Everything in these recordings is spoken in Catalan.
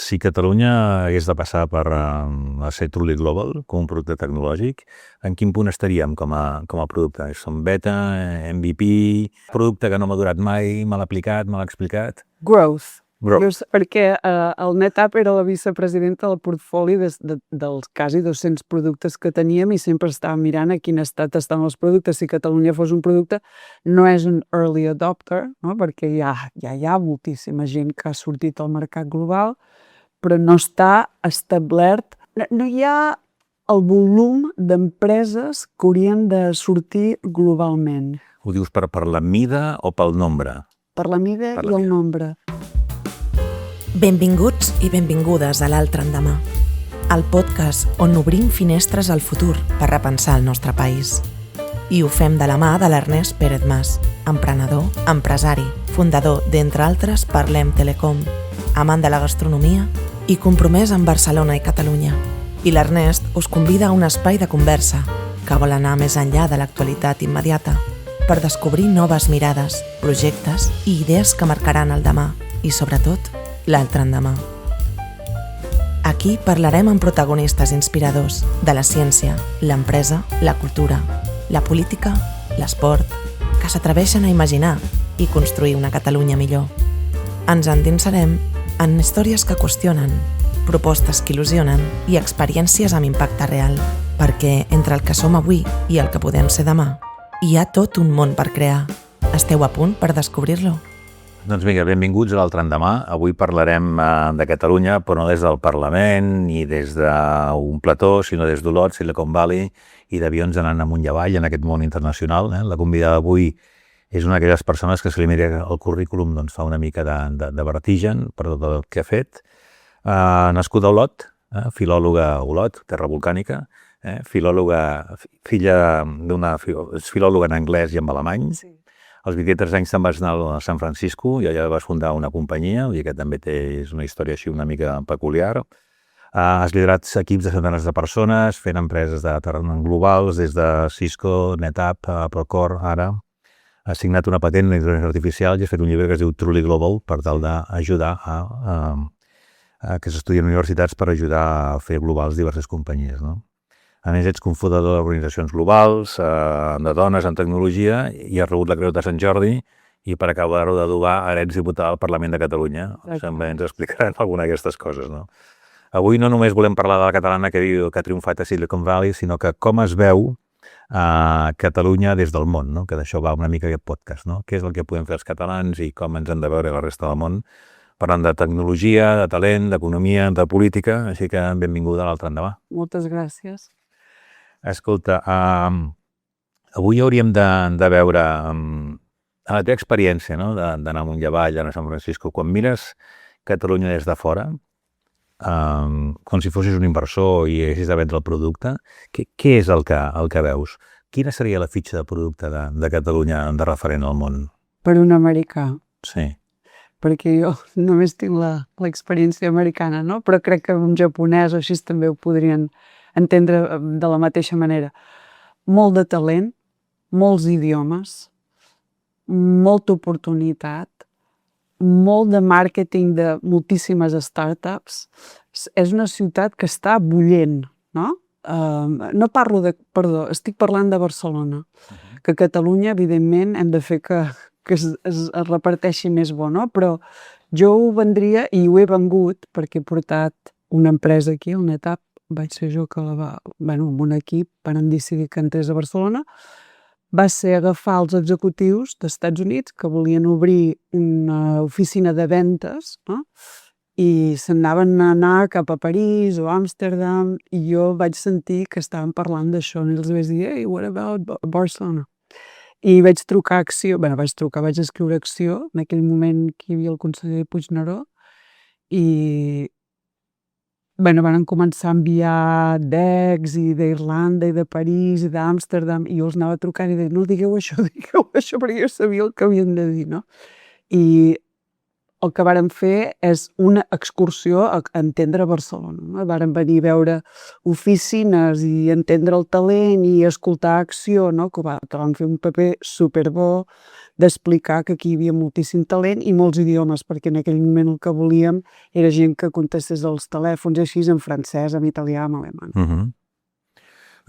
si Catalunya hagués de passar per a ser truly global, com un producte tecnològic, en quin punt estaríem com a producte? Som beta, MVP, producte que no m'ha durat mai, mal aplicat, mal explicat? Growth. Perquè el NetApp era la vicepresidenta del portfoli dels quasi 200 productes que teníem i sempre estàvem mirant a quin estat estan els productes. Si Catalunya fos un producte, no és un early adopter, no? Perquè ja hi ha moltíssima gent que ha sortit al mercat global, però no està establert, no hi ha el volum d'empreses que haurien de sortir globalment. Ho dius per la mida o pel nombre? Per la mida i el nombre. Benvinguts i benvingudes a l'Altre Endemà, el podcast on obrim finestres al futur per repensar el nostre país. I ho fem de la mà de l'Ernest Pérez Mas, emprenedor, empresari, fundador d'entre altres Parlem Telecom, amant de la gastronomia i compromès amb Barcelona i Catalunya. I l'Ernest us convida a un espai de conversa que vol anar més enllà de l'actualitat immediata per descobrir noves mirades, projectes i idees que marcaran el demà i, sobretot, l'altre endemà. Aquí parlarem amb protagonistes inspiradors de la ciència, l'empresa, la cultura, la política, l'esport, que s'atreveixen a imaginar i construir una Catalunya millor. Ens endinsarem en històries que qüestionen, propostes que il·lusionen i experiències amb impacte real, perquè entre el que som avui i el que podem ser demà, hi ha tot un món per crear. Esteu a punt per descobrir-lo? Doncs vinga, benvinguts a l'altre endemà. Avui parlarem de Catalunya, però no des del Parlament ni des d'un plató, sinó des d'Olot, Silicon Valley i d'avions anant amunt i avall en aquest món internacional. La convidada d'avui és una d'aquelles persones que, si li mira el currículum, doncs fa una mica de vertigen per tot el que ha fet. Nascuda a Olot, filòloga a Olot, terra volcànica, filòloga, és filòloga en anglès i en alemany. Sí. Als 23 anys te'n vas anar a San Francisco i allà vas fundar una companyia, i que també és una història així una mica peculiar. Has liderat equips de centenars de persones, fent empreses de terreny globals, des de Cisco, NetApp, Procore, ara. Has signat una patent en intel·ligència artificial i has fet un llibre que es diu Truly Global per tal d'ajudar a que s'estudien universitats per ajudar a fer globals diverses companyies, no? A més, ets cofundador d'organitzacions globals, de dones en tecnologia, i has rebut la Creu de Sant Jordi, i per acabar-ho d'adobar ara ets diputada al Parlament de Catalunya. També ens explicaran alguna d'aquestes coses, no? Avui no només volem parlar de la catalana que ha triomfat a Silicon Valley, sinó que com es veu a Catalunya des del món, no? Que d'això va una mica aquest podcast, no? Què és el que podem fer els catalans i com ens han de veure la resta del món, parlant de tecnologia, de talent, d'economia, de política, així que benvinguda a l'altre endemà. Moltes gràcies. Escolta, avui hauríem de veure la teva experiència, no? D'anar amunt i avall a San Francisco. Quan mires Catalunya des de fora, com si fossis un inversor i haguessis de vendre el producte, què és el que veus? Quina seria la fitxa de producte de Catalunya de referent al món? Per un americà. Sí. Perquè jo només tinc l'experiència americana, no? Però crec que un japonès o així també ho podrien entendre de la mateixa manera. Molt de talent, molts idiomes, molta oportunitat, molt de màrqueting de moltíssimes startups. És una ciutat que està bullent, no? No parlo perdó, estic parlant de Barcelona, que a Catalunya, evidentment, hem de fer que es reparteixi més bo, no? Però jo ho vendria, i ho he vengut, perquè he portat una empresa aquí, el NetApp, vaig ser jo que amb un equip van decidir que entrés a Barcelona, va ser agafar els executius dels Estats Units que volien obrir una oficina de ventes, no? I se'n anaven a anar cap a París o Amsterdam, i jo vaig sentir que estaven parlant d'això, i els vaig dir, hey, what about Barcelona? I vaig trucar a Acció, vaig escriure a Acció, en aquell moment que hi havia el conseller Puigneró, i van començar a enviar decks i d'Irlanda i de París i d'Amsterdam, i jo els anava trucant i deia, no digueu això, perquè jo sabia el que havien de dir, no? I el que vàrem fer és una excursió a entendre Barcelona. No? Vàrem venir a veure oficines i entendre el talent i escoltar acció, no? que vam fer un paper superbo d'explicar que aquí hi havia moltíssim talent i molts idiomes, perquè en aquell moment el que volíem era gent que contestés els telèfons així en francès, en italià, en alemany.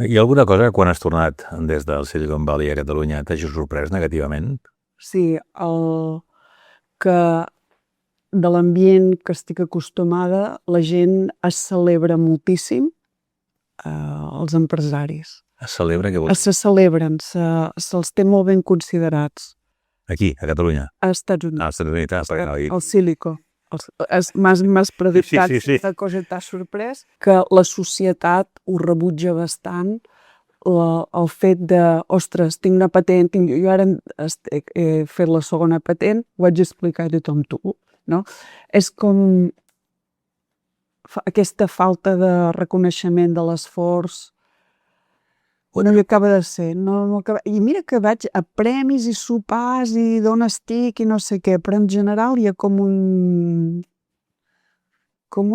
Hi ha alguna cosa que quan has tornat des del Silicon Valley a Catalunya t'hagi sorprès negativament? Sí, que de l'ambient que estic acostumada, la gent es celebra moltíssim, els empresaris. Es celebra, què vols dir? Se celebren, se'ls té molt ben considerats. Aquí, a Catalunya? A Estats Units. A Estats Units, perquè no... Al Silicon. M'has preguntat una cosa t'ha sorprès, que la societat ho rebutja bastant, el fet de, ostres, tinc una patent, jo ara he fet la segona patent, ho haig d'explicar a tothom tu, no? És com aquesta falta de reconeixement de l'esforç, no hi acaba de ser. I mira que vaig a premis i sopars i d'on estic i no sé què, però en general hi ha com un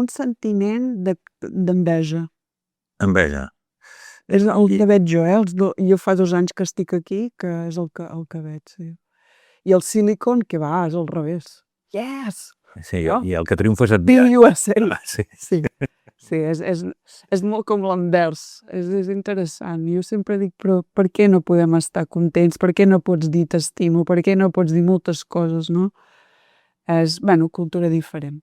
sentiment d'enveja. Enveja. És el que veig jo, jo fa 2 anys que estic aquí, que és el que veig, sí. I el Silicon, que va, és al revés. Yes! Sí, i el que triomfa és Bill USA. Sí. Sí, és molt com l'envers, és interessant. Jo sempre dic, però per què no podem estar contents? Per què no pots dir t'estimo? Per què no pots dir moltes coses, no? És, cultura diferent.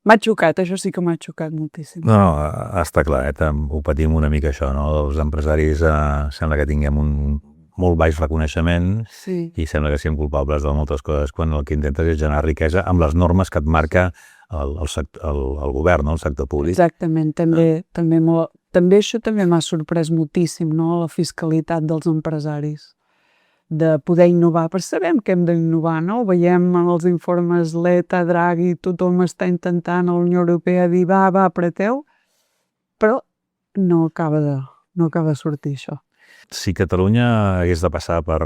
M'ha xocat, això sí que m'ha xocat moltíssim. No, està clar, ho patim una mica això, no? Els empresaris sembla que tinguem un molt baix reconeixement i sembla que siguem culpables de moltes coses quan el que intentes és generar riquesa amb les normes que et marca el govern, no? El sector públic. Exactament, també això també m'ha sorprès moltíssim, no? La fiscalitat dels empresaris, de poder innovar, però sabem que hem d'innovar, no? Ho veiem en els informes Letta, Draghi, tothom està intentant a la Unió Europea dir va, apreteu, però no acaba de sortir això. Si Catalunya hagués de passar per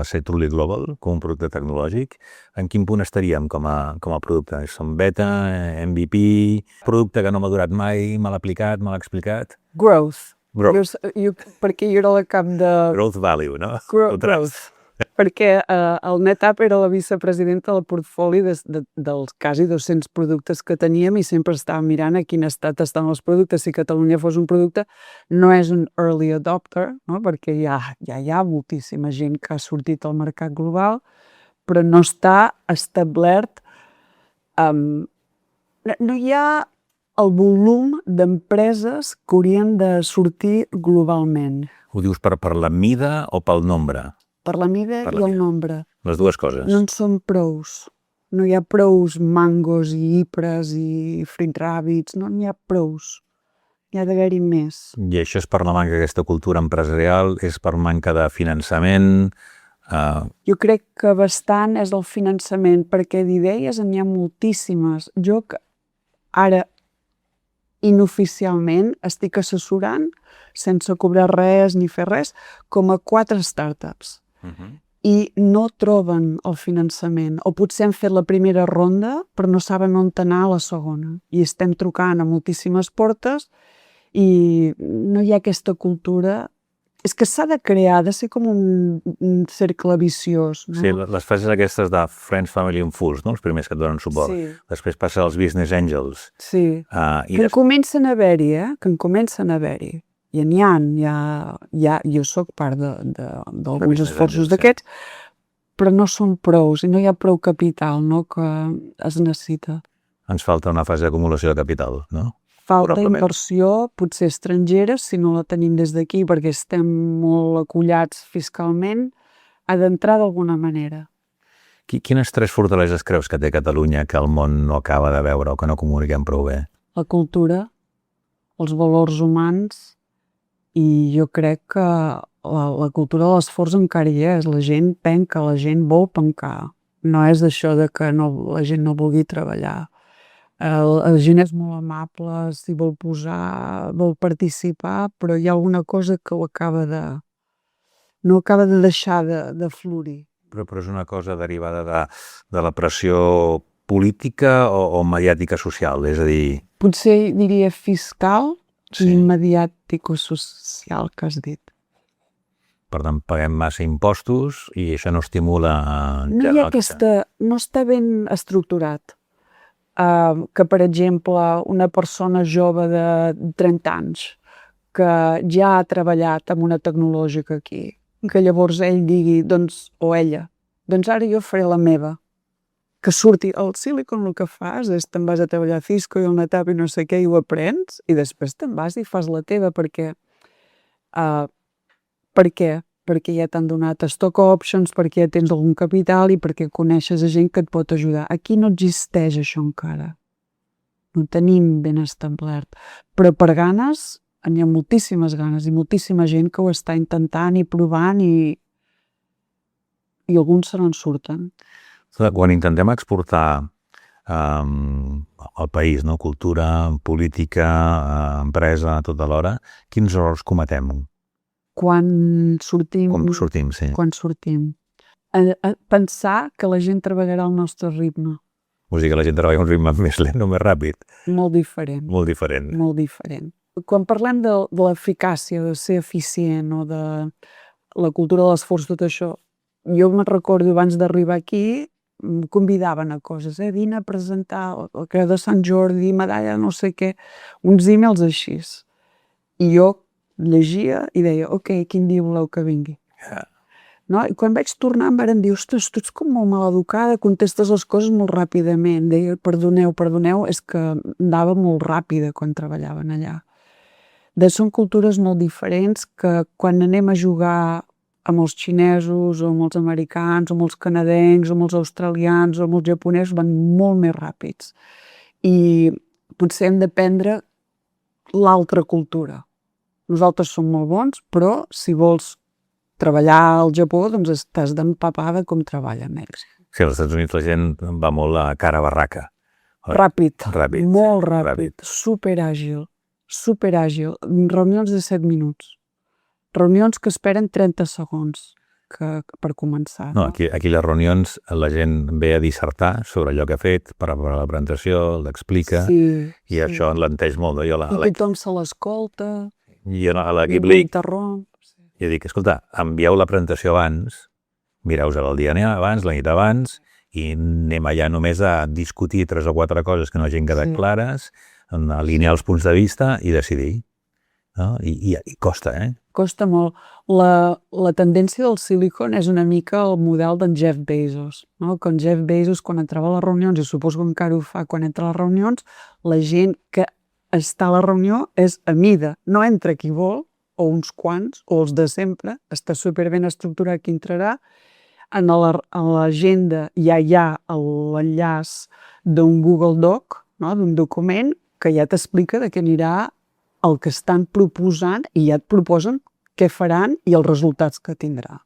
ser truly global, com un producte tecnològic, en quin punt estaríem com a producte? Som beta, MVP, producte que no m'ha durat mai, mal aplicat, mal explicat? Growth. Perquè jo era la cap de... Growth value, no? Growth. Perquè el NetApp era la vicepresidenta del portfoli dels quasi 200 productes que teníem i sempre estàvem mirant a quin estat estan els productes. Si Catalunya fos un producte, no és un early adopter, no? Perquè ja hi ha moltíssima gent que ha sortit al mercat global, però no està establert... No hi ha el volum d'empreses que haurien de sortir globalment. Ho dius per la mida o pel nombre? Per la mida i el nombre. Les dues coses. No en són prous. No hi ha prous mangos i hipres i fruit rabbits, no n'hi ha prous. Hi ha d'haver-hi més. I això és per la manca d'aquesta cultura empresarial, és per manca de finançament... Jo crec que bastant és el finançament, perquè d'idees n'hi ha moltíssimes. Jo ara inoficialment estic assessorant, sense cobrar res ni fer res, com a 4 startups. I no troben el finançament, o potser han fet la primera ronda però no saben on anar a la segona, i estem trucant a moltíssimes portes i no hi ha aquesta cultura. És que s'ha de crear, ha de ser com un cercle viciós, no? Sí, les fases aquestes de Friends, Family and Fools, no? Els primers que et donen suport. Sí. Després passa als Business Angels. Sí, que en comencen a haver-hi, que en comencen a haver-hi. I n'hi ha, jo soc part d'alguns esforços d'aquests, però no són prous i no hi ha prou capital, no, que es necessita. Ens falta una fase d'acumulació de capital, no? Falta inversió, potser estrangera, si no la tenim des d'aquí, perquè estem molt acollats fiscalment, ha d'entrar d'alguna manera. Quines 3 fortaleses creus que té Catalunya que el món no acaba de veure o que no comuniquem prou bé? La cultura, els valors humans, i jo crec que la cultura de l'esforç encara hi és. La gent penca, la gent vol pencar. No és això de que la gent no vulgui treballar. La gent és molt amable, s'hi vol posar, vol participar, però hi ha alguna cosa que no acaba de deixar de florir. Però és una cosa derivada de la pressió política o mediàtica social, és a dir... Potser diria fiscal Sí. i mediàtico-social, que has dit. Per tant, paguem massa impostos i això no estimula... No hi ha no està ben estructurat. Que, per exemple, una persona jove de 30 anys que ja ha treballat amb una tecnològica aquí, que llavors ell digui, doncs, o ella, doncs ara jo faré la meva. Que surti al Silicon, el que fas és te'n vas a treballar a Cisco i al NetApp i no sé què, i ho aprens, i després te'n vas i fas la teva, perquè per què? Perquè ja t'han donat stock options, perquè ja tens algun capital i perquè coneixes a gent que et pot ajudar. Aquí no existeix això encara. No tenim ben establert. Però per ganes, hi ha moltíssimes ganes i moltíssima gent que ho està intentant i provant i alguns se n'en surten. Quan intentem exportar al país, no? Cultura, política, empresa, tot alhora, quins errors cometem? Quan sortim... Com sortim, sí. Quan sortim. Pensar que la gent treballarà al nostre ritme. Vull dir que la gent treballa a un ritme més lent o més ràpid. Molt diferent. Molt diferent. Molt diferent. Quan parlem de l'eficàcia, de ser eficient o de la cultura de l'esforç, tot això, jo me'n recordo abans d'arribar aquí, em convidaven a coses, vine a presentar el que de Sant Jordi, medalla, no sé què, uns emails així. I jo llegia i deia, ok, quin dia voleu que vingui? No? I quan vaig tornar em van dir, ostres, tu ets com molt maleducada, contestes les coses molt ràpidament. Deia, perdoneu, és que anava molt ràpida quan treballaven allà. Són cultures molt diferents que quan anem a jugar amb els xinesos, o amb els americans, o amb els canadencs, o amb els australians, o amb els japonesos, van molt més ràpids. I potser hem d'aprendre l'altra cultura. Nosaltres som molt bons, però si vols treballar al Japó, doncs estàs d'empapada com treballen ells. Sí, als Estats Units la gent va molt a cara barraca. Ràpid, molt sí, ràpid, superàgil, reunions de 7 minuts. Reunions que esperen 30 segons per començar. No, aquí les reunions la gent ve a dissertar sobre allò que ha fet, per preparar la presentació, l'explica, i això l'enteix molt. I tothom se l'escolta, I a l'equip ningú LIC, interromp. jo dic, escolta, envieu la presentació abans, mireu-vos el dia abans, la nit abans, i anem allà només a discutir 3 o 4 coses que no hagin quedat clares, alinear els punts de vista i decidir. No? I costa, Costa molt. La tendència del Silicon és una mica el model d'en Jeff Bezos. No? Que en Jeff Bezos, quan entrava a les reunions, i suposo que encara ho fa quan entra a les reunions, la gent que està a la reunió és a mida. No entra qui vol, o uns quants, o els de sempre, està superben estructurat qui entrarà. A l'agenda ja hi ha l'enllaç d'un Google Doc, no? D'un document que ja t'explica de què anirà el que estan proposant i ja et proposen què faran i els resultats que tindrà.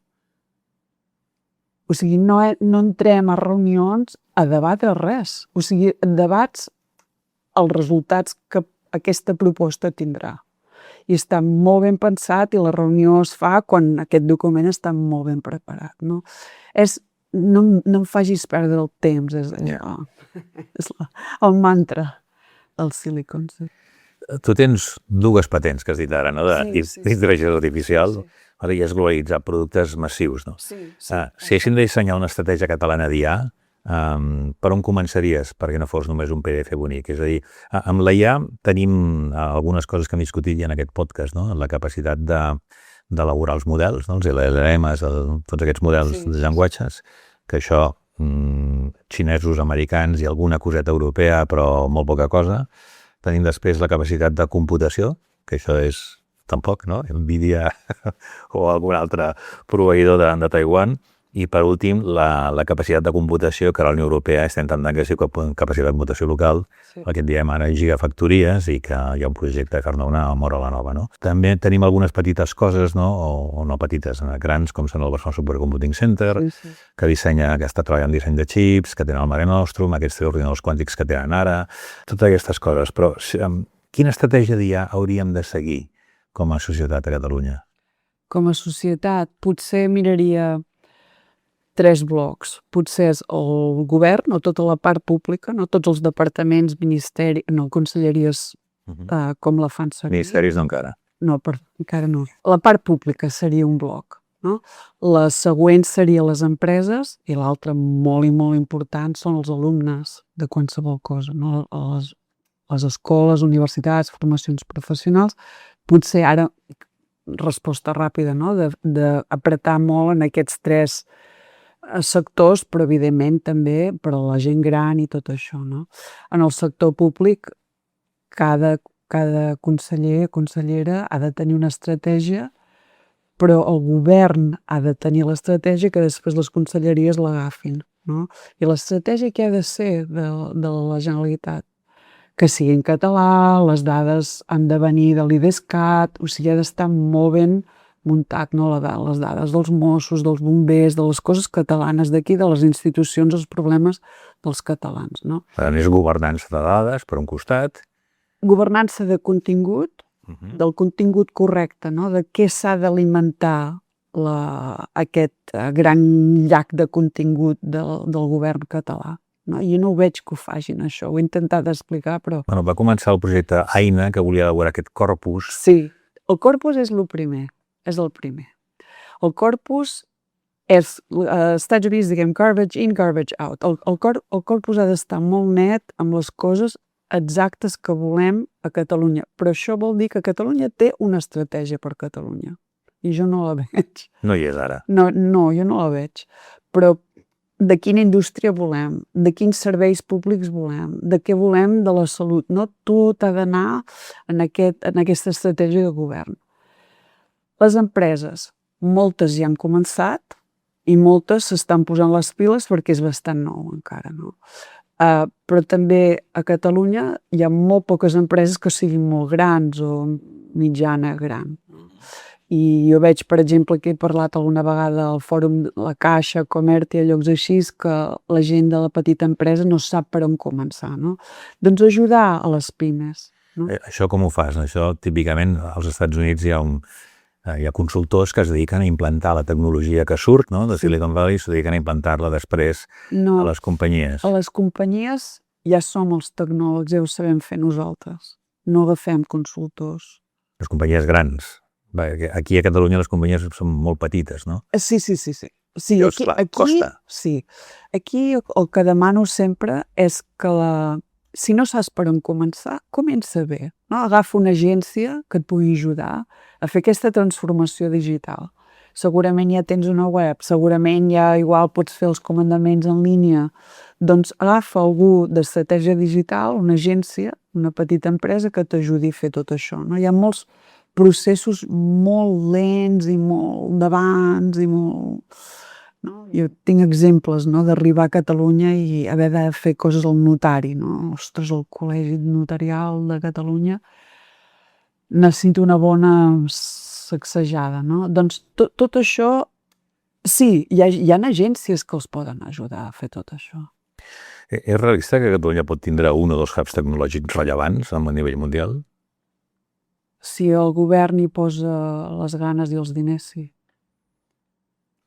O sigui, no entrem a reunions a debatre res. O sigui, debats els resultats que aquesta proposta tindrà. I està molt ben pensat i la reunió es fa quan aquest document està molt ben preparat. No em facis perdre el temps, és el mantra del Silicon. Tu tens 2 patents que has dit ara, no? D'intel·ligència artificial, i has globalitzat productes massius, no? Sí. Si haguéssim de dissenyar una estratègia catalana d'IA, per on començaries perquè no fos només un PDF bonic? És a dir, amb la IA tenim algunes coses que hem discutit ja en aquest podcast, no? La capacitat d'elaborar els models, no? Els LLMs, tots aquests models de llenguatges, que això, xinesos, americans i alguna coseta europea, però molt poca cosa. Tenim després la capacitat de computació, que això és tampoc, no? Nvidia o algun altre proveïdor de Taiwan. I, per últim, la capacitat de computació que a la Unió Europea està intentant que sigui capacitat de computació local, el que en diem ara gigafactories, i que hi ha un projecte de fer-ne una a Móra la Nova. No? També tenim algunes petites coses, no? O no petites, grans, com són el Barcelona Supercomputing Center, que està treballant en disseny de xips, que tenen el Mare Nostrum, aquests ordinadors quàntics que tenen ara, totes aquestes coses. Però quina estratègia d'IA hauríem de seguir com a societat a Catalunya? Com a societat, potser miraria 3 blocs. Potser és el govern o tota la part pública, no tots els departaments, ministeris, no, conselleries com la fan servir. Ministeris no encara. No, encara no. La part pública seria un bloc. No? La següent seria les empreses i l'altra molt i molt important són els alumnes de qualsevol cosa. No? Les escoles, universitats, formacions professionals. Potser ara, resposta ràpida, no? D'apretar molt en aquests 3 sectors, però evidentment també per a la gent gran i tot això. No? En el sector públic, cada conseller o consellera ha de tenir una estratègia, però el govern ha de tenir l'estratègia que després les conselleries l'agafin. No? I l'estratègia que ha de ser de la Generalitat? Que sigui en català, les dades han de venir de l'IDESCAT, o sigui, ha d'estar molt ben muntat, no? Les dades dels Mossos, dels bombers, de les coses catalanes d'aquí, de les institucions, els problemes dels catalans. No? Per tant, és governança de dades, per un costat. Governança de contingut, del contingut correcte, no? De què s'ha d'alimentar aquest gran llac de contingut del govern català. No? Jo no ho veig que ho facin, això. Ho he intentat explicar, però... Bueno, va començar el projecte Aina, que volia elaborar aquest corpus. Sí, el corpus és el primer. És el primer. El corpus és, als Estats Units, diguem, garbage in, garbage out. El corpus ha d'estar molt net amb les coses exactes que volem a Catalunya. Però això vol dir que Catalunya té una estratègia per Catalunya. I jo no la veig. No hi és ara. No, jo no la veig. Però de quina indústria volem, de quins serveis públics volem, de què volem de la salut. No tot ha d'anar en aquesta estratègia de govern. Les empreses, moltes ja han començat i moltes s'estan posant les piles perquè és bastant nou encara, no? Però també a Catalunya hi ha molt poques empreses que siguin molt grans o mitjana gran. I jo veig, per exemple, que he parlat alguna vegada al fòrum de la Caixa, Comerti, a llocs així, que la gent de la petita empresa no sap per on començar, no? Doncs ajudar a les pimes. No? Això com ho fas? Això, típicament, als Estats Units hi ha consultors que es dediquen a implantar la tecnologia que surt, no? De Silicon Valley, s'ho dediquen a implantar-la després a les companyies. A les companyies ja som els tecnòlegs, ja ho sabem fer nosaltres. No agafem consultors. Les companyies grans. Aquí a Catalunya les companyies són molt petites, no? Sí. Sí, costa. Sí. Aquí el que demano sempre és que si no saps per on començar, comença bé. No? Agafa una agència que et pugui ajudar a fer aquesta transformació digital. Segurament ja tens una web, segurament ja igual pots fer els comandaments en línia. Doncs agafa algú d'estratègia digital, una agència, una petita empresa que t'ajudi a fer tot això. No? Hi ha molts processos molt lents i molt d'abans i molt... No? Jo tinc exemples, no? D'arribar a Catalunya i haver de fer coses al notari. No? Ostres, el Col·legi Notarial de Catalunya necessita una bona sacsejada. No? Doncs tot això, sí, hi ha agències que els poden ajudar a fer tot això. És realista que Catalunya pot tindre un o dos hubs tecnològics rellevants a nivell mundial? Si el govern hi posa les ganes i els diners, sí.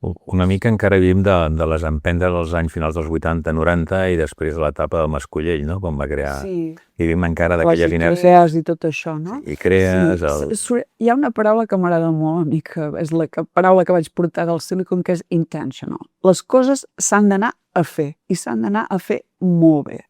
Una mica encara vivim de les empentes dels anys finals dels 80-90 i després de l'etapa del Mascollell, no? Quan va crear... Sí. Vivim encara d'aquelles inèrcies. Les idees i tot això, no? I crees... Hi ha una paraula que m'agrada molt a mi, que és la paraula que vaig portar del Silicon, que és intentional. Les coses s'han d'anar a fer, i s'han d'anar a fer molt bé.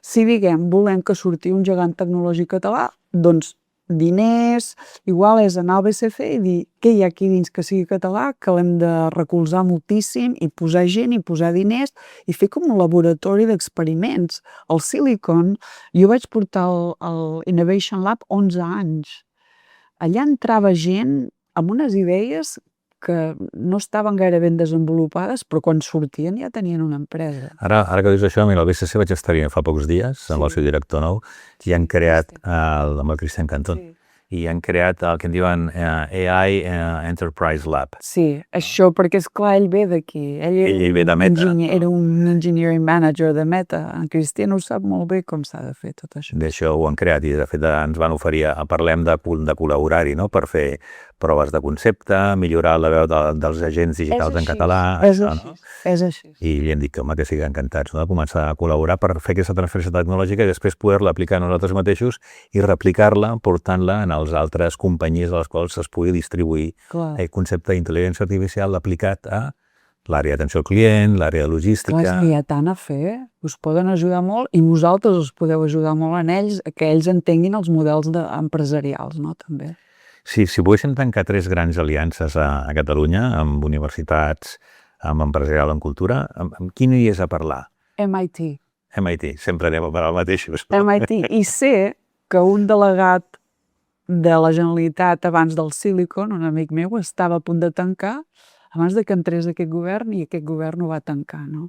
Si, diguem, volem que surti un gegant tecnològic català, doncs diners, igual és anar al BCC i dir què hi ha aquí dins que sigui català, que l'hem de recolzar moltíssim i posar gent i posar diners i fer com un laboratori d'experiments. El Silicon, jo vaig portar al Innovation Lab 11 anys. Allà entrava gent amb unes idees que no estaven gaire ben desenvolupades, però quan sortien ja tenien una empresa. Ara que dius això, mira, al BCC vaig estar-hi fa pocs dies, amb el seu director nou, i han creat amb el Cristian Cantón. i han creat el que en diuen AI Enterprise Lab. Sí, això perquè, és clar, ell ve d'aquí. Ell ve de Meta. Era un engineering manager de Meta. En Cristian ho sap molt bé com s'ha de fer tot això. D'això ho han creat i de fet ens van oferir, parlem de col·laborar-hi, no? Per fer proves de concepte, millorar la veu dels agents digitals en català. És així. I li hem dit que, home, que siguin encantats, no? De començar a col·laborar per fer aquesta transferència tecnològica i després poder-la aplicar nosaltres mateixos i replicar-la, portant-la en les altres companyies a les quals es pugui distribuir el concepte d'intel·ligència artificial aplicat a l'àrea d'atenció al client, l'àrea de logística... Clar, hi ha tant a fer, us poden ajudar molt i vosaltres us podeu ajudar molt en ells, que ells entenguin els models empresarials, no? També. Sí, si poguéssim tancar 3 grans aliances a Catalunya, amb universitats, amb empresarial, amb cultura, amb qui aniries a parlar? MIT. MIT, sempre anem a parlar el mateix. MIT. I sé que un delegat de la Generalitat abans del Silicon, un amic meu, estava a punt de tancar abans de que entrés aquest govern i aquest govern ho va tancar, no?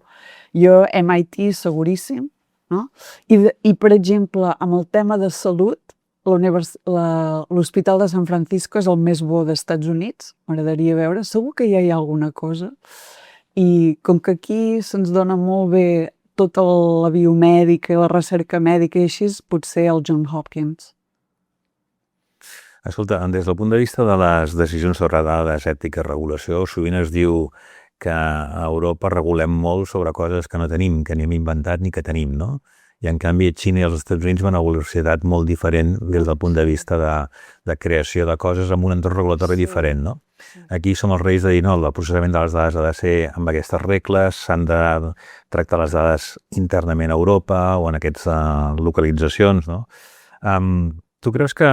Jo, MIT, seguríssim, no? I per exemple, amb el tema de salut, l'Hospital de San Francisco és el més bo dels Estats Units, m'agradaria veure, segur que ja hi ha alguna cosa, i com que aquí se'ns dona molt bé tota la biomèdica i la recerca mèdica i així, potser el Johns Hopkins. Escolta, des del punt de vista de les decisions sobre dades, ètica, regulació, sovint es diu que a Europa regulem molt sobre coses que no tenim, que ni hem inventat ni que tenim, no? I en canvi Xina i els Estats Units van a una velocitat molt diferent des del punt de vista de creació de coses amb un entorn regulatori diferent, no? Aquí som els reis de dir, no, el processament de les dades ha de ser amb aquestes regles, s'han de tractar les dades internament a Europa o en aquestes localitzacions, no? Tu creus que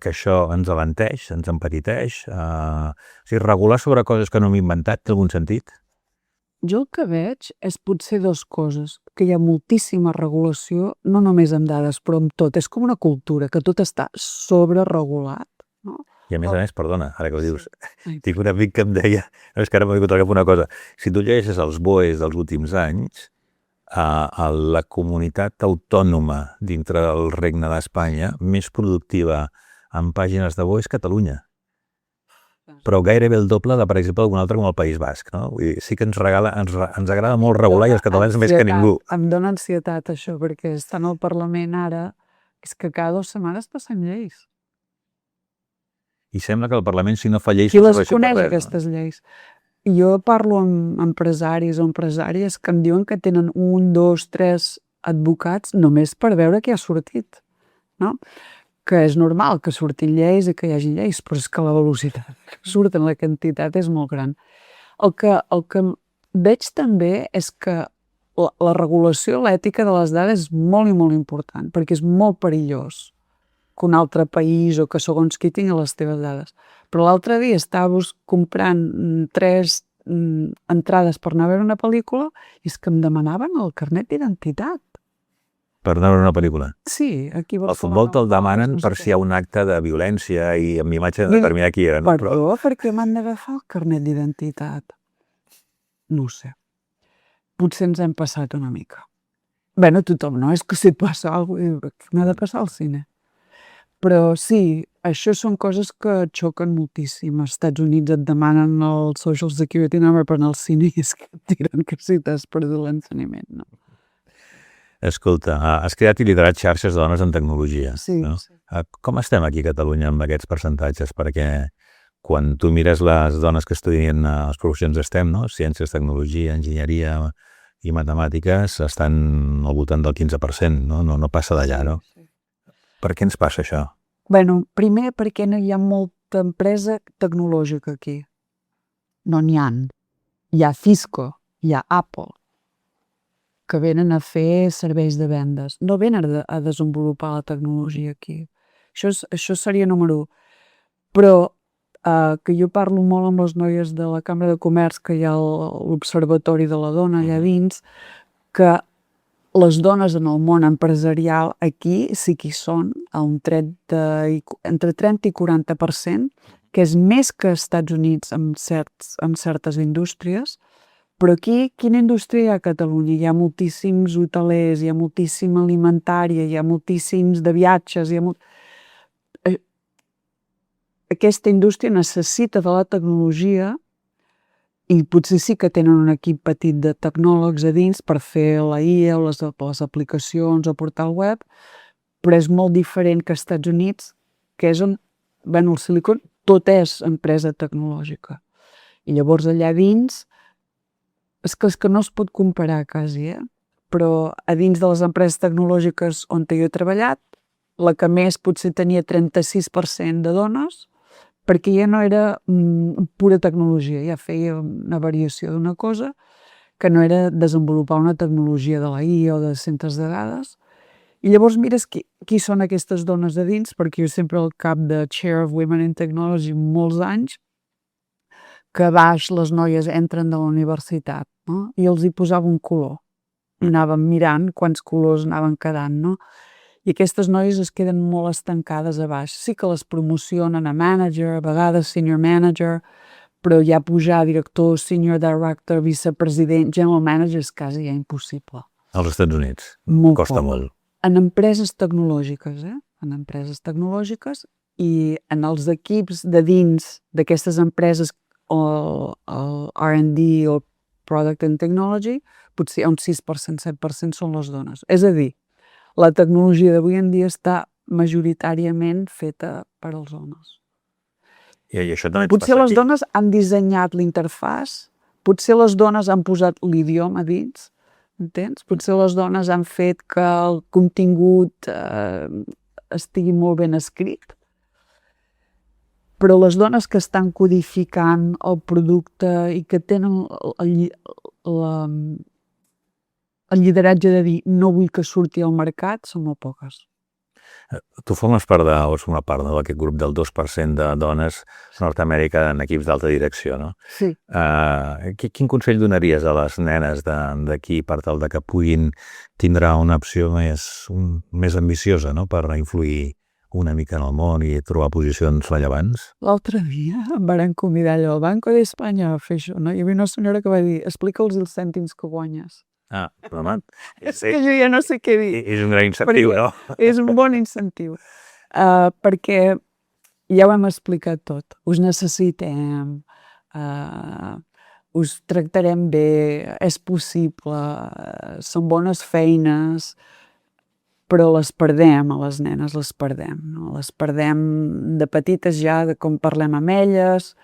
això ens alenteix, ens empetiteix? O sigui, regular sobre coses que no hem inventat, té algun sentit? Jo el que veig és potser 2 coses, que hi ha moltíssima regulació, no només amb dades, però amb tot. És com una cultura, que tot està sobreregulat, no? I a més, perdona, ara que ho dius, tinc un amic que em deia, no, és que ara m'he vingut a cap una cosa, si tu llegeixes els BOEs dels últims anys, la comunitat autònoma dintre del Regne d'Espanya més productiva en pàgines de BOE és Catalunya. Però gairebé el doble de, per exemple, algun altre com el País Basc, no? Vull dir, sí que ens agrada molt regular i els catalans més que ningú. Em dóna ansietat això, perquè estan al Parlament ara, és que cada 2 setmanes passem lleis. I sembla que el Parlament, si no fa lleis... Qui les coneix, aquestes lleis? Jo parlo amb empresaris o empresàries que em diuen que tenen 1, 2, 3 advocats només per veure què ha sortit, no? Que és normal que surtin lleis i que hi hagi lleis, però és que la velocitat que surten, la quantitat és molt gran. El que veig també és que la regulació, l'ètica de les dades és molt i molt important, perquè és molt perillós que un altre país o que segons qui tingui les teves dades. Però l'altre dia estava comprant 3 entrades per anar a veure una pel·lícula i és que em demanaven el carnet d'identitat. Per anar a veure una pel·lícula? Sí, aquí a Barcelona. Al futbol te'l demanen per si hi ha un acte de violència i amb imatge de determinar qui era. Perdó, perquè m'han d'agafar el carnet d'identitat. No ho sé. Potser ens hem passat una mica. Bé, no tothom, no? És que si et passa alguna cosa, m'ha de passar al cine. Però sí, això són coses que xoquen moltíssim. Als Estats Units et demanen el Social Security Number per anar al cine i és que et diran que si t'has perdut l'ensenyament, no? Escolta, has creat i liderat xarxes de dones en tecnologia. Sí, no? sí. Com estem aquí a Catalunya amb aquests percentatges? Perquè quan tu mires les dones que estudien les professions STEM, no? Ciències, tecnologia, enginyeria i matemàtiques, estan al voltant del 15%, no? No passa d'allà, no? Sí. Per què ens passa això? Bueno, primer perquè no hi ha molta empresa tecnològica aquí. No n'hi ha. Hi ha Cisco, hi ha Apple, que venen a fer serveis de vendes. No venen a desenvolupar la tecnologia aquí. Això seria número 1. Però que jo parlo molt amb les noies de la Cambra de Comerç, que hi ha l'Observatori de la Dona allà dins, que les dones en el món empresarial aquí sí que hi són a entre 30 i 40%, que és més que als Estats Units en certes indústries. Però aquí, quina indústria hi ha a Catalunya? Hi ha moltíssims hotelers, hi ha moltíssima alimentària, hi ha moltíssims de viatges, aquesta indústria necessita de la tecnologia i potser sí que tenen un equip petit de tecnòlegs a dins per fer la IA o les aplicacions o portal web, però és molt diferent que als Estats Units, que és on, el Silicon, tot és empresa tecnològica. I llavors allà dins, és que no es pot comparar quasi, però a dins de les empreses tecnològiques on jo he treballat, la que més potser tenia 36% de dones, perquè ja no era pura tecnologia, ja feia una variació d'una cosa que no era desenvolupar una tecnologia de la IA o de centres de dades. I llavors mires qui són aquestes dones de dins, perquè jo sempre al cap de Chair of Women in Technology molts anys, que a baix les noies entren de la universitat, no? I els hi posava un color. I anàvem mirant quants colors anaven quedant, no? I aquestes noies es queden molt estancades a baix. Sí que les promocionen a manager, a vegades senior manager, però ja pujar a director, senior director, vicepresident, general manager és quasi ja impossible. Als Estats Units costa molt. En empreses tecnològiques, en empreses tecnològiques i en els equips de dins d'aquestes empreses o el R&D o Product and Technology, potser un 6%, 7% són les dones. És a dir, la tecnologia d'avui en dia està majoritàriament feta per als homes. I això també potser les dones han dissenyat l'interfàs, potser les dones han posat l'idioma dins, entens? Potser les dones han fet que el contingut estigui molt ben escrit, però les dones que estan codificant el producte i que tenen el lideratge de dir no vull que surti al mercat són molt poques. Tu formes part d'aquest grup del 2% de dones a Nord-Amèrica en equips d'alta direcció, no? Sí. Quin consell donaries a les nenes d'aquí per tal que puguin tindre una opció més ambiciosa, no? Per influir una mica en el món i trobar posicions rellevants? L'altre dia em van convidar allò al Banco d'Espanya a fer això, no? Hi havia una senyora que va dir explica'ls els cèntims que guanyes. Però home, és que jo ja no sé què dir. És un gran incentiu, no? És un bon incentiu. Perquè ja ho hem explicat tot. Us necessitem, us tractarem bé, és possible, són bones feines, però les perdem, a les nenes les perdem. No? Les perdem de petites ja, de com parlem amb elles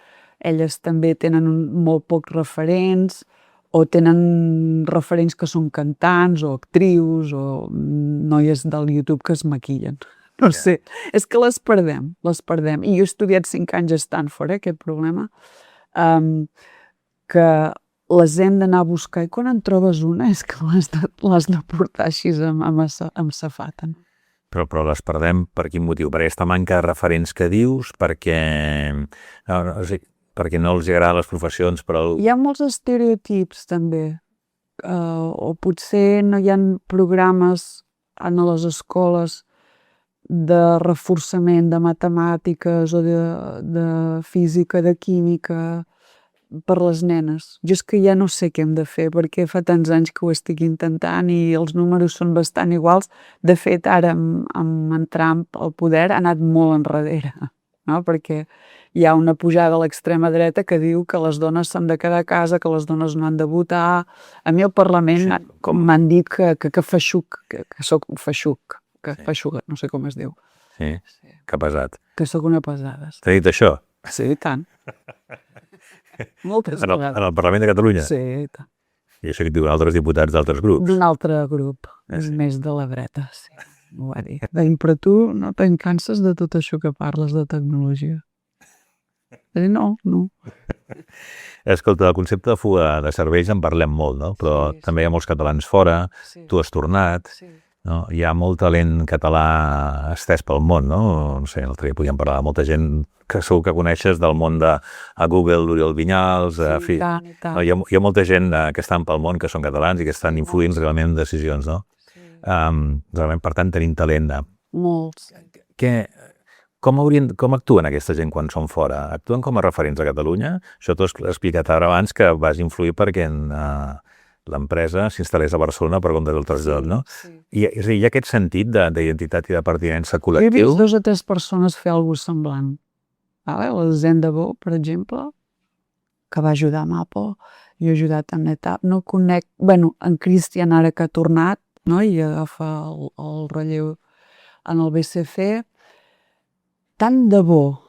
també tenen molt pocs referents, o tenen referents que són cantants o actrius o noies del YouTube que es maquillen. No sé, és que les perdem. I jo he estudiat 5 anys a Stanford, aquest problema, que les hem d'anar a buscar i quan en trobes una és que l'has de portar així amb safata. Però les perdem per quin motiu? Per aquesta manca de referents que dius? Perquè no els agraden les professions, però... Hi ha molts estereotips, també. O potser no hi ha programes a les escoles de reforçament de matemàtiques o de física, de química, per les nenes. Jo és que ja no sé què hem de fer, perquè fa tants anys que ho estic intentant i els números són bastant iguals. De fet, ara, amb en Trump al poder, ha anat molt enrere, no? Perquè hi ha una pujada a l'extrema dreta que diu que les dones s'han de quedar a casa, que les dones no han de votar. A mi al Parlament m'han dit que feixuc, que soc un feixuc, que feixuga, no sé com es diu. Sí, que pesat. Que soc una pesada. T'ha dit això? Sí, i tant. Moltes vegades. En el Parlament de Catalunya? Sí, i tant. I això que et diuen altres diputats d'altres grups? D'un altre grup, més de la dreta, sí. Ho va dir. Però tu no te'n canses de tot això que parles de tecnologia? No. Escolta, el concepte de fuga de cervells en parlem molt, no? Però també hi ha molts catalans fora, tu has tornat, no? Hi ha molt talent català estès pel món, no? No sé, l'altre dia podíem parlar de molta gent que segur que coneixes del món de Google, l'Oriol Vinyals, hi ha molta gent que estan pel món que són catalans i que estan influint realment en decisions, no? Realment, per tant, tenim talent. Molts. Com actuen aquesta gent quan són fora? Actuen com a referents a Catalunya? Això t'ho has explicat ara abans, que vas influir perquè l'empresa s'instal·lés a Barcelona per compte d'altres llocs, no? I hi ha aquest sentit d'identitat i de pertinença col·lectiu? He vist 2 o 3 persones fer alguna cosa semblant. la Zen de Bo, per exemple, que va ajudar amb Apple, jo he ajudat amb NetApp, no conec, en Christian ara que ha tornat, no? I agafa el relleu en el BCC, tant de bo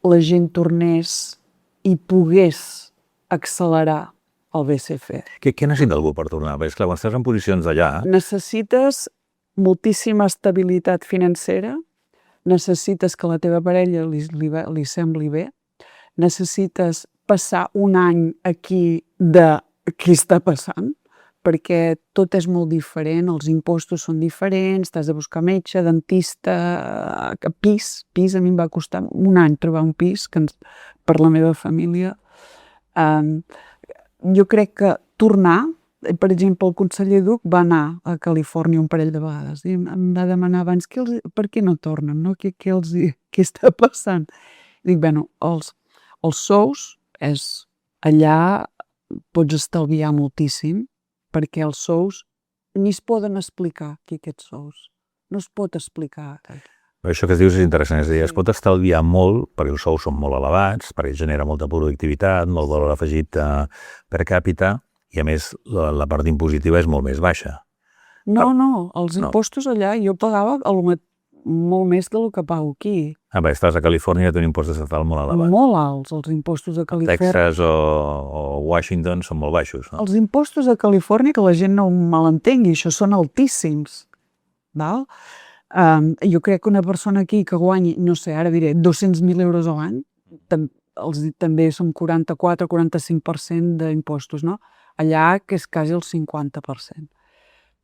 la gent tornés i pogués accelerar el BCC. Què necessita algú per tornar? Perquè, clar, quan estàs en posicions d'allà... Necessites moltíssima estabilitat financera, necessites que la teva parella li sembli bé, necessites passar un any aquí de què està passant, perquè tot és molt diferent, els impostos són diferents, t'has de buscar metge, dentista, pis, a mi em va costar un any trobar un pis per la meva família. Jo crec que tornar, per exemple, el conseller Duch va anar a Califòrnia un parell de vegades i em va demanar abans per què no tornen, no? Què està passant? Dic, els sous allà pots estalviar moltíssim, perquè els sous ni es poden explicar aquí aquests sous. No es pot explicar. Això que es dius és interessant, és a dir, es pot estalviar molt perquè els sous són molt elevats, perquè genera molta productivitat, molt valor afegit per càpita, i a més la part impositiva és molt més baixa. No, els impostos allà jo pagava molt més del que pago aquí. Bé, estàs a Califòrnia i té un impost estatal molt elevat. Molt alts, els impostos a Califòrnia. Texas o Washington són molt baixos, no? Els impostos a Califòrnia, que la gent no malentengui, això són altíssims. Val? Jo crec que una persona aquí que guanyi, no sé, ara diré, 200.000 euros a l'any, també són 44-45% d'impostos, no? Allà que és quasi el 50%.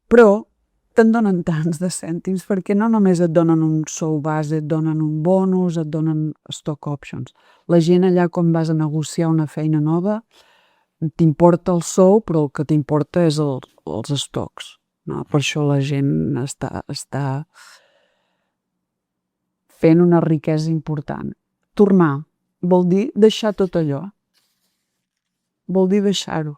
Però te'n donen tants de cèntims perquè no només et donen un sou base, et donen un bonus, et donen stock options. La gent allà, quan vas a negociar una feina nova, t'importa el sou, però el que t'importa és els stocks. No? Per això la gent està fent una riquesa important. Tornar vol dir deixar tot allò. Vol dir deixar-ho.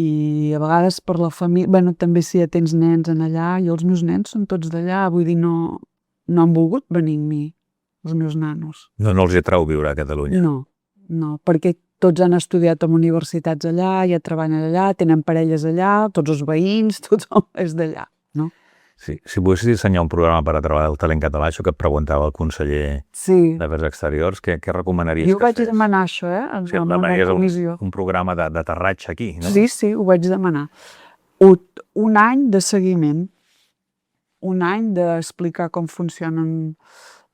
I a vegades per la família, també si ja tens nens en allà, i els meus nens són tots d'allà, vull dir, no han volgut venir amb mi, els meus nanos. No els atrau viure a Catalunya? No, perquè tots han estudiat en universitats allà, ja treballen allà, tenen parelles allà, tots els veïns, tothom és d'allà, no? Sí, si poguessis dissenyar un programa per a treballar el talent català, això que et preguntava el conseller d'Afers Exteriors, què recomanaries que fes? Jo vaig demanar això, en una comissió. Un programa d'aterratge aquí, no? Sí, ho vaig demanar. Un any de seguiment, un any d'explicar com funcionen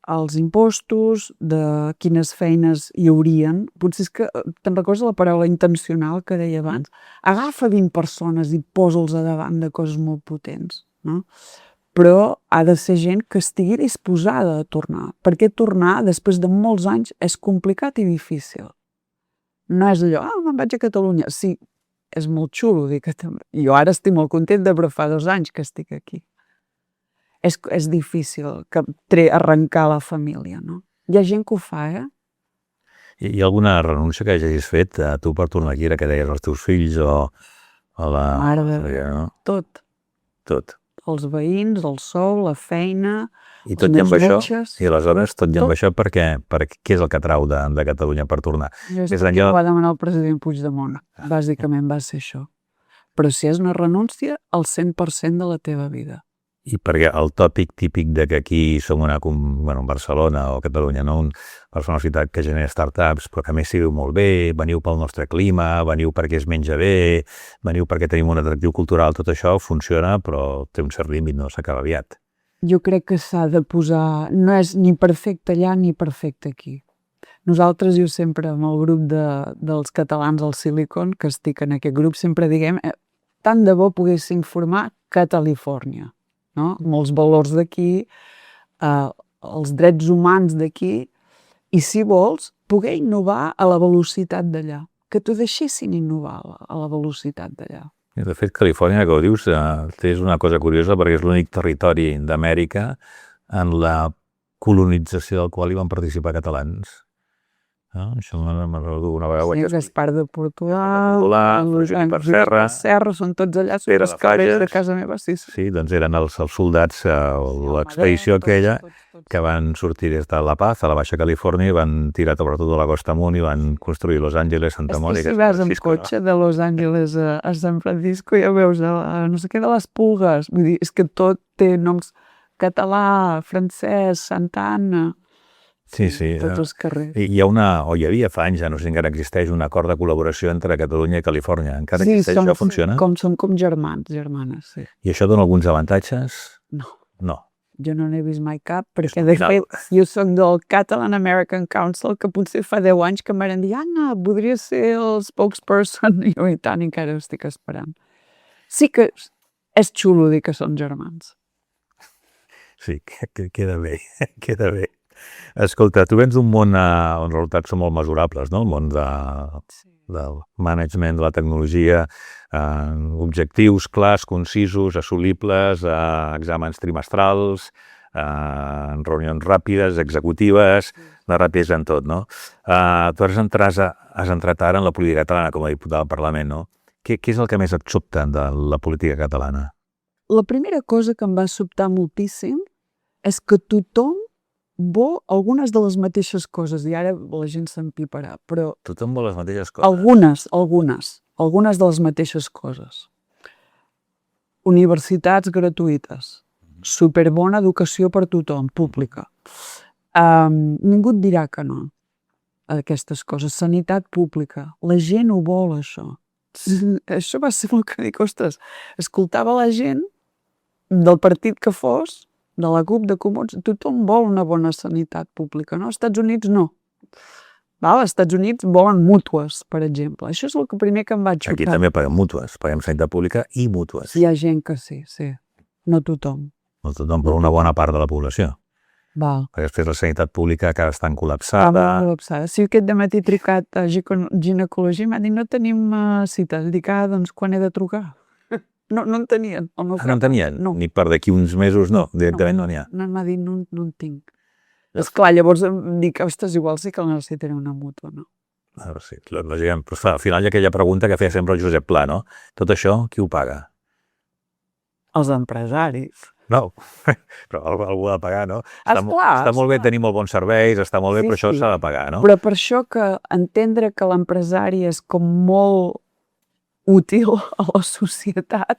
els impostos, de quines feines hi haurien. Potser és que te'n recordes la paraula intencional que deia abans? Agafa 20 persones i posa'ls a davant de coses molt potents. No? Però ha de ser gent que estigui disposada a tornar, perquè tornar després de molts anys és complicat i difícil. No és allò, me'n vaig a Catalunya. Sí, és molt xulo dir que jo ara estic molt contenta, però fa 2 anys que estic aquí. És difícil arrencar la família, no? Hi ha gent que ho fa, Hi ha alguna renúncia que hagis fet tu per tornar aquí, que deies als teus fills o a la... Mare, tot. Els veïns, el sou, la feina, i tot i amb això, i aleshores tot i amb això, què és el que atrau de Catalunya per tornar? Ho va demanar el president Puigdemont, bàsicament va ser això. Però si és una renúncia, el 100% de la teva vida. I perquè el tòpic típic de que aquí som Barcelona o Catalunya, no? Una ciutat que genera startups, però que a més s'hi viu molt bé, veniu pel nostre clima, veniu perquè es menja bé, veniu perquè tenim un atractiu cultural, tot això funciona, però té un cert límit, no s'acaba aviat. Jo crec que s'ha de posar... No és ni perfecte allà ni perfecte aquí. Nosaltres, jo sempre, amb el grup dels catalans al Silicon, que estic en aquest grup, sempre diguem tant de bo poguéssim formar Califòrnia. No? Molts valors d'aquí, els drets humans d'aquí, i si vols, poder innovar a la velocitat d'allà, que t'ho deixessin innovar a la velocitat d'allà. De fet, Califòrnia, que ho dius, és una cosa curiosa perquè és l'únic territori d'Amèrica en la colonització del qual hi van participar catalans. Això me'n recordo una vegada. Sí, Gaspar de Portugal, Josep per Serra, són tots allà, són Pere els de carrers Fages. de casa meva, sí. Sí, doncs eren els soldats, l'expedició aquella, que van sortir des de La Paz, a la Baixa Califòrnia, i van tirar per tota la costa amunt i van construir Los Angeles, Santa Mònica. És que si vas amb cotxe de Los Angeles a San Francisco ja veus no sé què de les Pulgues. Vull dir, és que tot té noms català, francès, Santa Anna. Sí. Tots els carrers. Hi havia fa anys, ja no sé si encara existeix, un acord de col·laboració entre Catalunya i Califòrnia. Encara existeix, això funciona? Som com germanes, sí. I això dona alguns avantatges? No. Jo no n'he vist mai cap, perquè de fet jo soc del Catalan American Council, que potser fa 10 anys que em van dir Anna, podria ser el spokesperson, i jo i tant encara ho estic esperant. Sí que és xulo dir que són germans. Sí, queda bé. Escolta, tu vens d'un món on els resultats són molt mesurables, no? El món del management, de la tecnologia, objectius clars, concisos, assolibles, exàmens trimestrals, reunions ràpides, executives, de rapidesa en tot, no? Tu has entrat ara en la política catalana com a diputat del Parlament, no? Què és el que més et sobta de la política catalana? La primera cosa que em va sobtar moltíssim és que tothom vol algunes de les mateixes coses, i ara la gent s'empiparà, però... Tothom vol les mateixes coses? Algunes de les mateixes coses. Universitats gratuïtes, superbona educació per tothom, pública. Ningú et dirà que no, a aquestes coses. Sanitat pública, la gent ho vol, això. Això va ser el que dic, ostres, escoltava la gent del partit que fos, de la CUP, de Comuns, tothom vol una bona sanitat pública, no? Als Estats Units no. Als Estats Units volen mútues, per exemple. Això és el primer que em vaig xocar. Aquí també paguem mútues, paguem sanitat pública i mútues. Hi ha gent que sí. No tothom. No tothom, però una bona part de la població. Perquè després la sanitat pública acaba estant col·lapsada. Sí, aquest dematí he trucat a ginecologia i m'ha dit no tenim cita. Dic, doncs quan he de trucar? No en tenien. No en tenien? Ni per d'aquí uns mesos no, directament no n'hi ha. No m'ha dit, no en tinc. Esclar, llavors em dic, ostres, igual sí que necessitaré una mútua, no? Sí, lògicament. Però al final hi ha aquella pregunta que feia sempre el Josep Pla, no? Tot això, qui ho paga? Els empresaris. No, però algú ha de pagar, no? Esclar. Està molt bé tenir molt bons serveis, està molt bé, però això s'ha de pagar, no? Però per això que entendre que l'empresari és com molt útil a la societat,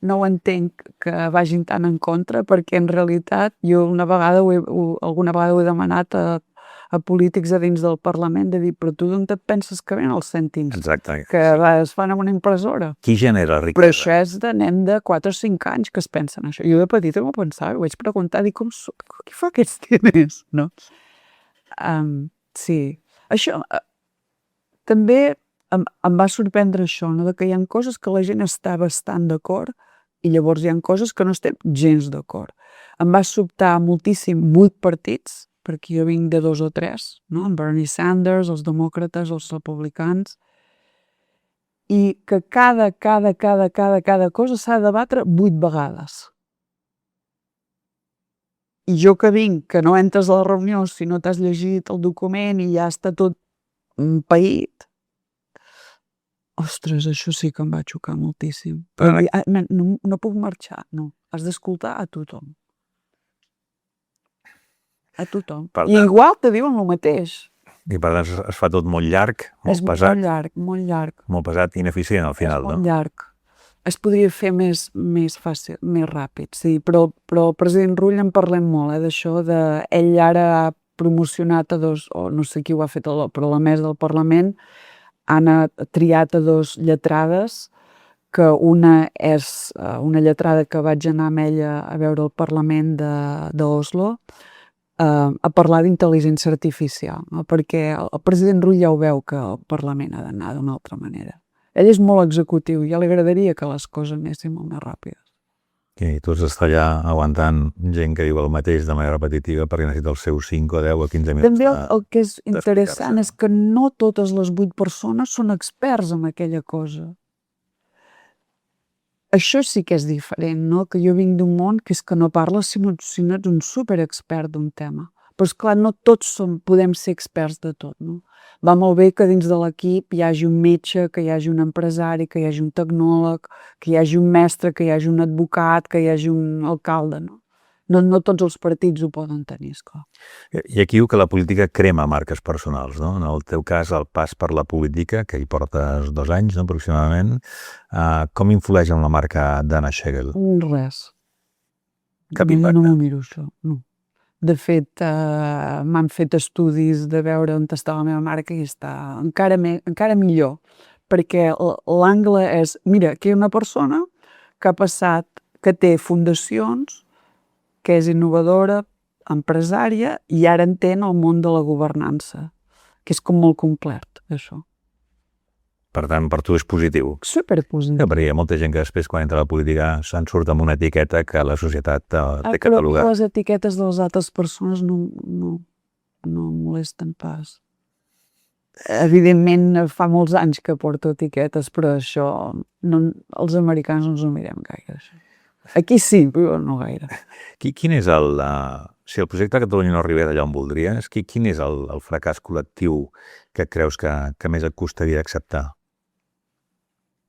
no ho entenc que vagin tan en contra, perquè en realitat jo alguna vegada ho he demanat a polítics a dins del Parlament de dir, però tu d'on et penses que venen els cèntims? Exacte. Que es fan amb una impressora. Qui genera riquesa? Però això és de nen de 4 o 5 anys que es pensen això. Jo de petita m'ho pensava, ho vaig preguntar, dic, qui fa aquests diners? No? Sí. Això també em va sorprendre això, no? Que hi ha coses que la gent està bastant d'acord i llavors hi ha coses que no estem gens d'acord. Em va sobtar moltíssim 8 partits, perquè jo vinc de 2 o 3, no? En Bernie Sanders, els demòcrates, els republicans, i que cada cosa s'ha de debatre 8 vegades. I jo que vinc, que no entres a la reunió si no t'has llegit el document i ja està tot paït, ostres, això sí que em va xocar moltíssim. No puc marxar, no. Has d'escoltar a tothom. A tothom. I igual te diuen el mateix. I per tant es fa tot molt llarg, molt pesat. Molt llarg. Molt pesat i ineficient al final, no? És molt llarg. Es podria fer més fàcil, més ràpid, sí. Però el president Rull en parlem molt, d'això ell ara ha promocionat a 2, o no sé qui ho ha fet, però la mesa del Parlament han triat a 2 lletrades, que una és una lletrada que vaig anar amb ella a veure el Parlament d'Oslo, a parlar d'intel·ligència artificial, no? Perquè el president Rull ja ho veu que el Parlament ha d'anar d'una altra manera. Ell és molt executiu, ja li agradaria que les coses anessin molt més ràpides. I tu has d'estar allà aguantant gent que diu el mateix de manera repetitiva perquè necessita els seus 5 o 10 o 15 minuts. També el que és interessant és que no totes les 8 persones són experts en aquella cosa. Això sí que és diferent, no? Que jo vinc d'un món que és que no parles si no ets un superexpert d'un tema. Però, esclar, no tots podem ser experts de tot, no? Va molt bé que dins de l'equip hi hagi un metge, que hi hagi un empresari, que hi hagi un tecnòleg, que hi hagi un mestre, que hi hagi un advocat, que hi hagi un alcalde, no? No tots els partits ho poden tenir, esclar. I aquí diu que la política crema marques personals, no? En el teu cas, el pas per la política, que hi portes 2 anys, no, aproximadament, com influeix en la marca d'Anna Schlegel? Res. Cap Jo impacte? no m'ho miro, això, no. De fet, m'han fet estudis de veure on està la meva mare, que hi està encara millor, perquè l'angle és, mira, que hi ha una persona que ha passat, que té fundacions, que és innovadora, empresària, i ara entén el món de la governança, que és com molt complet, això. Per tant, per tu és positiu. Superpositiu. Perquè hi ha molta gent que després, quan entra a la política, se'n surt amb una etiqueta que la societat té Però catalogat. les etiquetes de les altres persones no molesten pas. Evidentment, fa molts anys que porto etiquetes, però això, els americans no ens ho mirem gaire, això. Aquí sí, però no gaire. Quin és el... Si el projecte de Catalunya no arribés allà on voldries, quin és el fracàs col·lectiu que creus que més et costaria acceptar?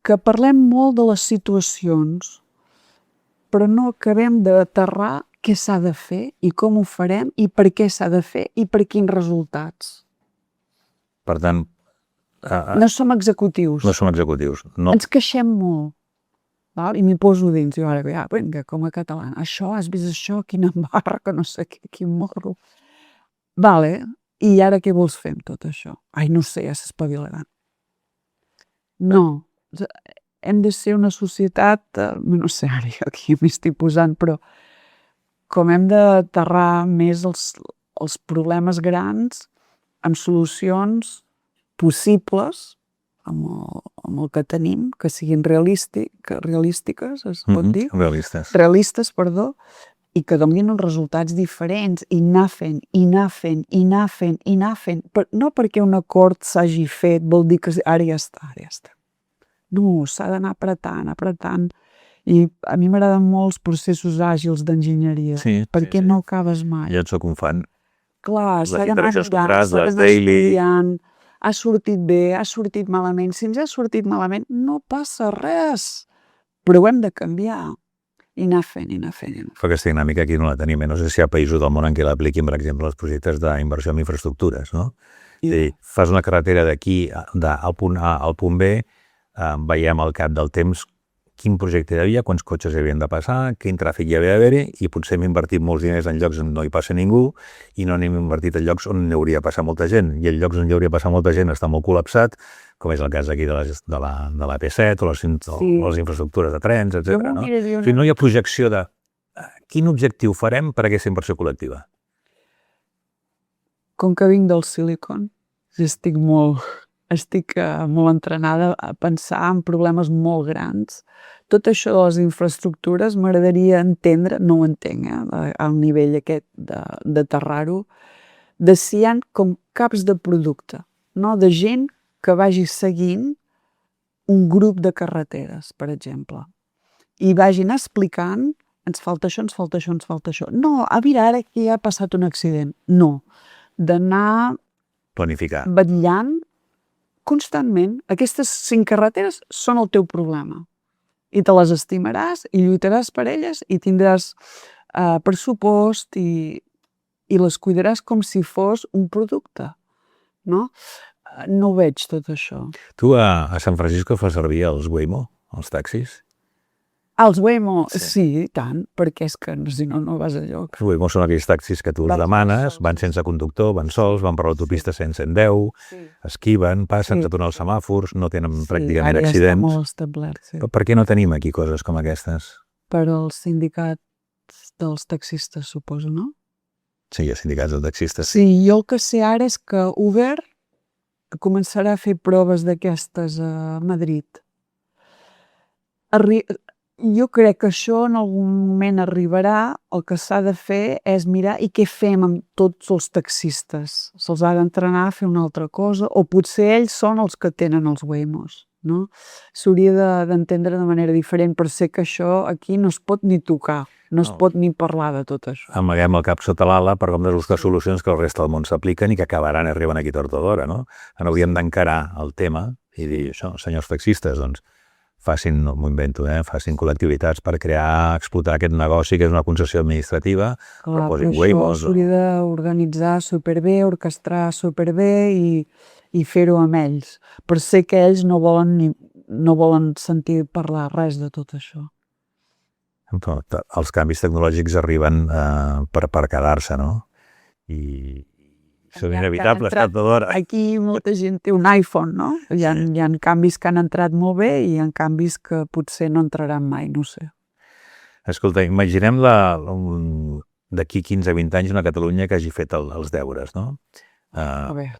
Que parlem molt de les situacions, però no acabem d'aterrar què s'ha de fer i com ho farem i per què s'ha de fer i per quins resultats. Per tant... No som executius. No som executius. No. Ens queixem molt. Val? I m'hi poso dins. Jo ara, ja, vinga, com a català. Això, has vist això? Quina barra, que no sé què, quin morro. Vale. I ara què vols fer amb tot això? Ai, no sé, ja s'espavilaran. No. Hem de ser una societat, no sé, ara aquí m'hi estic posant, però com hem d'aterrar més els problemes grans amb solucions possibles amb el que tenim, que siguin realístiques, es pot dir? Realistes. Realistes, perdó, i que donin uns resultats diferents, i anar fent. No perquè un acord s'hagi fet, vol dir que ara ja està. No, s'ha d'anar apretant. I a mi m'agraden molt els processos àgils d'enginyeria, perquè no acabes mai. Jo et soc un fan. Clar, s'ha d'anar mirant, s'ha d'anar estudiant. Ha sortit bé, ha sortit malament. Si ens ha sortit malament, no passa res. Però ho hem de canviar. I anar fent. Però aquesta dinàmica aquí no la tenim. No sé si hi ha països del món en què l'apliquin, per exemple, els projectes d'inversió en infraestructures, no? És a dir, fas una carretera d'aquí, al punt A al punt B, veiem al cap del temps quin projecte hi havia, quants cotxes hi havien de passar, quin tràfic hi havia d'haver-hi, i potser hem invertit molts diners en llocs on no hi passa ningú i no n'hem invertit en llocs on hi hauria de passar molta gent. I en llocs on hi hauria de passar molta gent està molt col·lapsat, com és el cas aquí de la P7 o les infraestructures de trens, etc. No? O sigui, no hi ha projecció de quin objectiu farem per a aquesta inversió col·lectiva. Com que vinc del Silicon, estic molt entrenada a pensar en problemes molt grans. Tot això de les infraestructures m'agradaria entendre, no ho entenc, al nivell aquest d'aterrar-ho, de si hi ha com caps de producte, no? De gent que vagi seguint un grup de carreteres, per exemple, i vagin explicant ens falta això. No, mira, ara que ja ha passat un accident. No, d'anar planificar, vetllant constantment. Aquestes 5 carreteres són el teu problema. I te les estimaràs i lluitaràs per elles i tindràs pressupost i les cuidaràs com si fos un producte. No ho veig tot això. Tu a San Francisco fas servir els Waymo, els taxis? Els Waymo, sí, tant, perquè és que si no vas enlloc. Els Waymo són aquells taxis que tu els demanes, van sense conductor, van sols, van per l'autopista sense 110, esquiven, passen, et donen els semàfors, no tenen pràcticament accidents. Ara ja està molt establert, sí. Per què no tenim aquí coses com aquestes? Per als sindicats dels taxistes, suposo, no? Sí, hi ha sindicats dels taxistes. Sí, jo el que sé ara és que Uber començarà a fer proves d'aquestes a Madrid. Jo crec que això en algun moment arribarà. El que s'ha de fer és mirar i què fem amb tots els taxistes. Se'ls ha d'entrenar a fer una altra cosa, o potser ells són els que tenen els Waymos, no? S'hauria d'entendre de manera diferent, però sé que això aquí no es pot ni tocar. No es pot ni parlar de tot això. Amaguem el cap sota l'ala per com de buscar solucions que el resta del món s'apliquen i que acabaran arribant aquí tard o d'hora, no? Ara hauríem d'encarar el tema i dir, això, senyors taxistes, doncs, facin, no m'ho invento, facin col·lectivitats per explotar aquest negoci que és una concessió administrativa, Clar, proposin però Waymo. això s'hauria d'organitzar superbé, orquestrar superbé i fer-ho amb ells. Però sé que ells no volen sentir parlar res de tot això. Els canvis tecnològics arriben per quedar-se, no? I són inevitables, tard o d'hora. Aquí molta gent té un iPhone, no? Hi ha canvis que han entrat molt bé i hi ha canvis que potser no entraran mai, no sé. Escolta, imaginem d'aquí 15-20 anys una Catalunya que hagi fet els deures, no? A veure.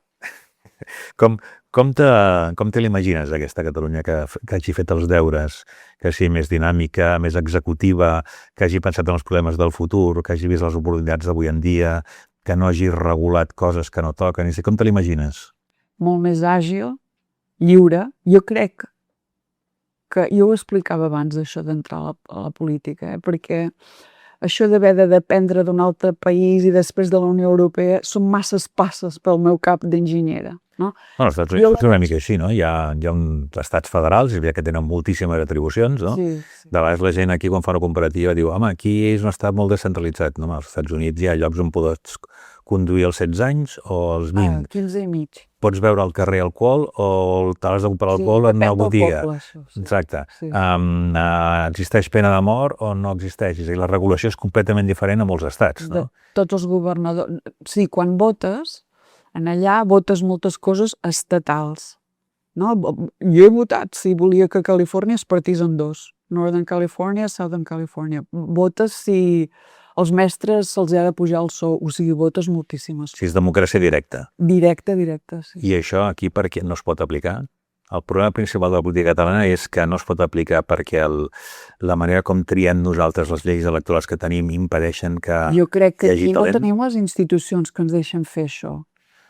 Com te l'imagines, aquesta Catalunya que hagi fet els deures, que sigui més dinàmica, més executiva, que hagi pensat en els problemes del futur, que hagi vist les oportunitats d'avui en dia, que no hagi regulat coses que no toquen? Com te l'imagines? Molt més àgil, lliure. Jo crec que... Jo ho explicava abans, això d'entrar a la política, perquè això d'haver de dependre d'un altre país i després de la Unió Europea són masses passes pel meu cap d'enginyera. No? Bueno, als Estats Units és una mica així, no? Hi ha uns estats federals, que tenen moltíssimes atribucions, no? Sí. De vegades la gent aquí, quan fa una comparativa, diu, home, aquí és un estat molt descentralitzat. No, als Estats Units hi ha llocs on pots conduir als 16 anys o als 20. 15 i mig. Pots veure al carrer alcohol o t'has de comprar alcohol en una botiga. Poble, això, sí. Exacte. Sí. Existeix pena de mort o no existeix? És a dir, la regulació és completament diferent a molts estats, no? Tots els governadors... Sí, quan votes... En allà votes moltes coses estatals. No? Jo he votat si volia que Califòrnia es partís en dos. Northern California, Southern California. Votes si als mestres se'ls ha de pujar el sou. O sigui, votes moltíssimes. Si és democràcia directa. Directa, sí. I això aquí per què no es pot aplicar? El problema principal de la política catalana és que no es pot aplicar perquè la manera com triem nosaltres les lleis electorals que tenim impedeixen que jo crec que hi hagi aquí no talent. tenim les institucions que ens deixen fer això.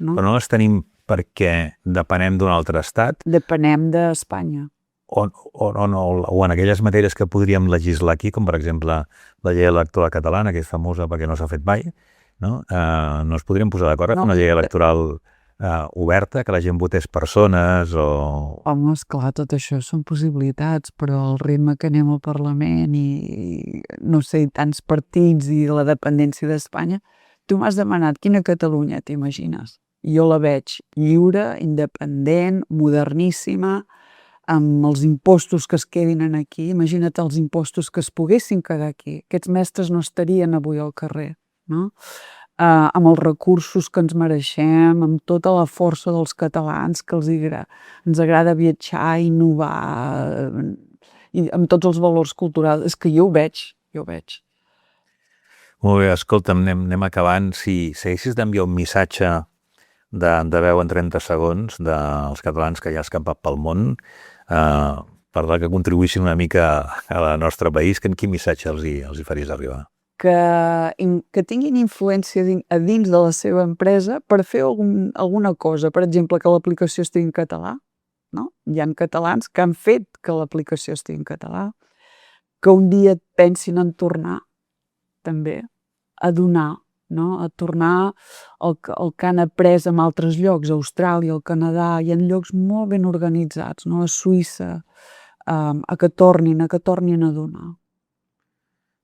No? Però no les tenim perquè depenem d'un altre estat. Depenem d'Espanya. O en aquelles matèries que podríem legislar aquí, com per exemple la llei electoral catalana, que és famosa perquè no s'ha fet mai, no es podrien posar d'acord amb una llei electoral oberta, que la gent votés persones o... Home, esclar, tot això són possibilitats, però el ritme que anem al Parlament i, no sé, tants partits i la dependència d'Espanya, tu m'has demanat quina Catalunya t'imagines. Jo la veig lliure, independent, moderníssima, amb els impostos que es quedin aquí. Imagina't els impostos que es poguessin quedar aquí. Aquests mestres no estarien avui al carrer, no? Amb els recursos que ens mereixem, amb tota la força dels catalans que ens agrada viatjar, innovar, i amb tots els valors culturals. És que jo ho veig. Molt bé, escolta'm, anem acabant. Si haguessis d'enviar un missatge de veu en 30 segons dels catalans que ja has campat pel món, per tal que contribuïssin una mica al nostre país, quin missatge els hi faries arribar? Que tinguin influència a dins de la seva empresa per fer alguna cosa. Per exemple, que l'aplicació estigui en català. No? Hi ha catalans que han fet que l'aplicació estigui en català. Que un dia pensin en tornar, també, a donar, no? A tornar el que han après en altres llocs, a Austràlia, al Canadà, hi ha llocs molt ben organitzats, no? A Suïssa, que tornin a donar.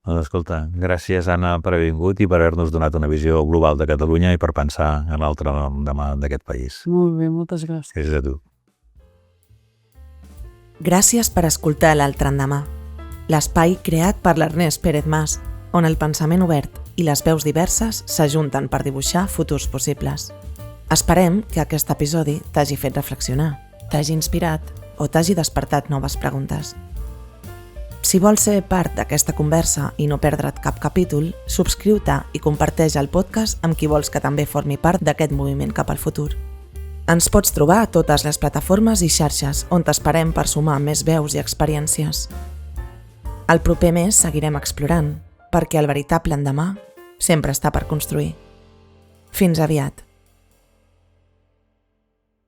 Doncs escolta, gràcies, Anna, per haver vingut i per haver-nos donat una visió global de Catalunya i per pensar en l'altre demà d'aquest país. Molt bé, moltes gràcies. Gràcies a tu. Gràcies per escoltar l'Altre Endemà, l'espai creat per l'Ernest Pérez Mas, on el pensament obert i les veus diverses s'ajunten per dibuixar futurs possibles. Esperem que aquest episodi t'hagi fet reflexionar, t'hagi inspirat o t'hagi despertat noves preguntes. Si vols ser part d'aquesta conversa i no perdre't cap capítol, subscriu-te i comparteix el podcast amb qui vols que també formi part d'aquest moviment cap al futur. Ens pots trobar a totes les plataformes i xarxes on t'esperem per sumar més veus i experiències. El proper mes seguirem explorant, perquè el veritable endemà sempre està per construir. Fins aviat.